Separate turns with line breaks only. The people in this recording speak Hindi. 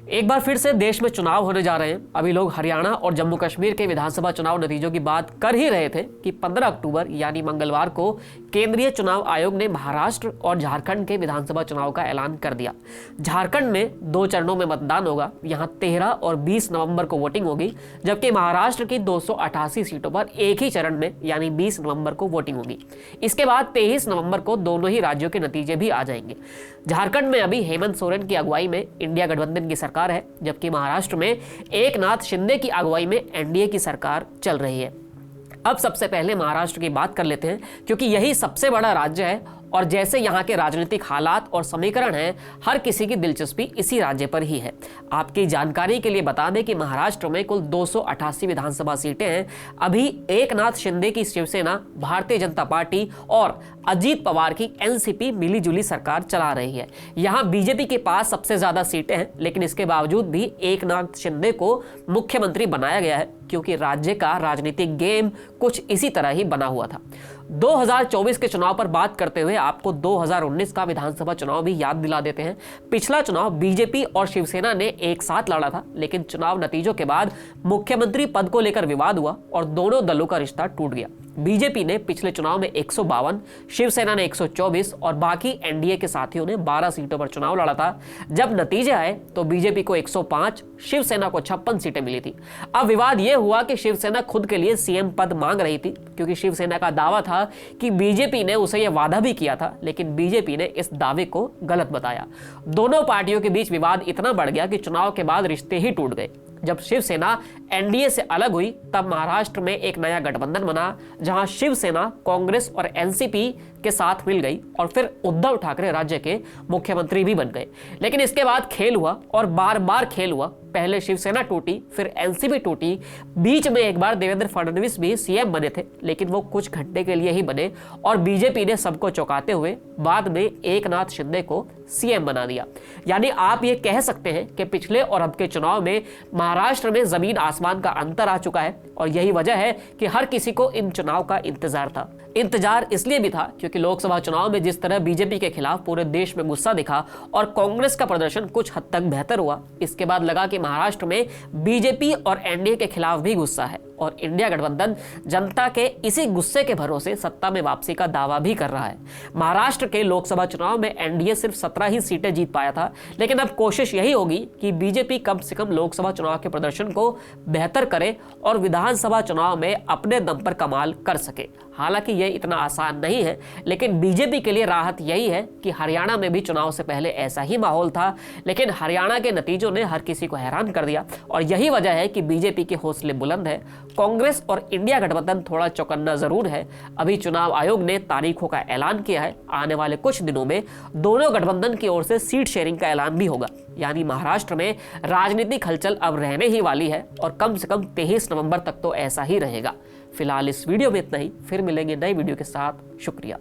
एक बार फिर से देश में चुनाव होने जा रहे हैं। अभी लोग हरियाणा और जम्मू कश्मीर के विधानसभा चुनाव नतीजों की बात कर ही रहे थे कि 15 अक्टूबर यानी मंगलवार को केंद्रीय चुनाव आयोग ने महाराष्ट्र और झारखंड के विधानसभा चुनाव का ऐलान कर दिया। झारखंड में 2 चरणों में मतदान होगा। यहां 13 और 20 नवंबर को वोटिंग होगी, जबकि महाराष्ट्र की 288 सीटों पर एक ही चरण में यानी 20 नवंबर को वोटिंग होगी। इसके बाद 23 नवंबर को दोनों ही राज्यों के नतीजे भी आ जाएंगे। झारखंड में अभी हेमंत सोरेन की अगुवाई में इंडिया गठबंधन की सरकार है, जबकि महाराष्ट्र में एकनाथ शिंदे की अगुवाई में एनडीए की सरकार चल रही है। अब सबसे पहले महाराष्ट्र की बात कर लेते हैं, क्योंकि यही सबसे बड़ा राज्य है और जैसे यहाँ के राजनीतिक हालात और समीकरण हैं, हर किसी की दिलचस्पी इसी राज्य पर ही है। आपकी जानकारी के लिए बता दें कि महाराष्ट्र में कुल 288 विधानसभा सीटें हैं। अभी एकनाथ शिंदे की शिवसेना, भारतीय जनता पार्टी और अजीत पवार की एनसीपी मिलीजुली सरकार चला रही है। यहाँ बीजेपी के पास सबसे ज्यादा सीटें हैं, लेकिन इसके बावजूद भी एकनाथ शिंदे को मुख्यमंत्री बनाया गया है, क्योंकि राज्य का राजनीतिक गेम कुछ इसी तरह ही बना हुआ था। 2024 के चुनाव पर बात करते हुए आपको 2019 का विधानसभा चुनाव भी याद दिला देते हैं। पिछला चुनाव बीजेपी और शिवसेना ने एक साथ लड़ा था, लेकिन चुनाव नतीजों के बाद मुख्यमंत्री पद को लेकर विवाद हुआ और दोनों दलों का रिश्ता टूट गया। बीजेपी ने पिछले चुनाव में 152, शिवसेना ने 124 और बाकी एनडीए के साथियों ने 12 सीटों पर चुनाव लड़ा था। जब नतीजे आए तो बीजेपी को 105, शिवसेना को 56 सीटें मिली थी। अब विवाद यह हुआ कि शिवसेना खुद के लिए सीएम पद मांग रही थी, क्योंकि शिवसेना का दावा था कि बीजेपी ने उसे यह वादा भी किया था, लेकिन बीजेपी ने इस दावे को गलत बताया। दोनों पार्टियों के बीच विवाद इतना बढ़ गया कि चुनाव के बाद रिश्ते ही टूट गए। जब शिवसेना एनडीए से अलग हुई, तब महाराष्ट्र में एक नया गठबंधन बना, जहां शिवसेना कांग्रेस और एनसीपी के साथ मिल गई और फिर उद्धव ठाकरे राज्य के मुख्यमंत्री भी बन गए। लेकिन इसके बाद खेल हुआ और बार बार खेल हुआ। पहले शिवसेना टूटी, फिर एनसीपी टूटी, बीच में एक बार देवेंद्र फडणवीस भी सीएम बने थे, लेकिन वो कुछ घंटे के लिए ही बने और बीजेपी ने सबको चौंकाते हुए बाद में एकनाथ शिंदे को सीएम बना दिया। यानी आप ये कह सकते हैं कि पिछले और अब के चुनाव में महाराष्ट्र में जमीन आसमान का अंतर आ चुका है और यही वजह है कि हर किसी को इन चुनाव का इंतजार था। इंतजार इसलिए भी था क्योंकि लोकसभा चुनाव में जिस तरह बीजेपी के खिलाफ पूरे देश में गुस्सा दिखा और कांग्रेस का प्रदर्शन कुछ हद तक बेहतर हुआ, इसके बाद लगा कि महाराष्ट्र में बीजेपी और एनडीए के खिलाफ भी गुस्सा है और इंडिया गठबंधन जनता के इसी गुस्से के भरोसे सत्ता में वापसी का दावा भी कर रहा है। महाराष्ट्र के लोकसभा चुनाव में एनडीए सिर्फ 17 ही सीटें जीत पाया था, लेकिन अब कोशिश यही होगी कि बीजेपी कम से कम लोकसभा चुनाव के प्रदर्शन को बेहतर करे और विधानसभा चुनाव में अपने दम पर कमाल कर सके। हालांकि यह इतना आसान नहीं है, लेकिन बीजेपी के लिए राहत यही है कि हरियाणा में भी चुनाव से पहले ऐसा ही माहौल था, लेकिन हरियाणा के नतीजों ने हर किसी को हैरान कर दिया और यही वजह है कि बीजेपी के हौसले बुलंद है। कांग्रेस और इंडिया गठबंधन थोड़ा चौकन्ना जरूर है। अभी चुनाव आयोग ने तारीखों का ऐलान किया है। आने वाले कुछ दिनों में दोनों गठबंधन की ओर से सीट शेयरिंग का ऐलान भी होगा। यानी महाराष्ट्र में राजनीतिक हलचल अब रहने ही वाली है और कम से कम 23 नवंबर तक तो ऐसा ही रहेगा। फिलहाल इस वीडियो में इतना ही, फिर मिलेंगे नई वीडियो के साथ। शुक्रिया।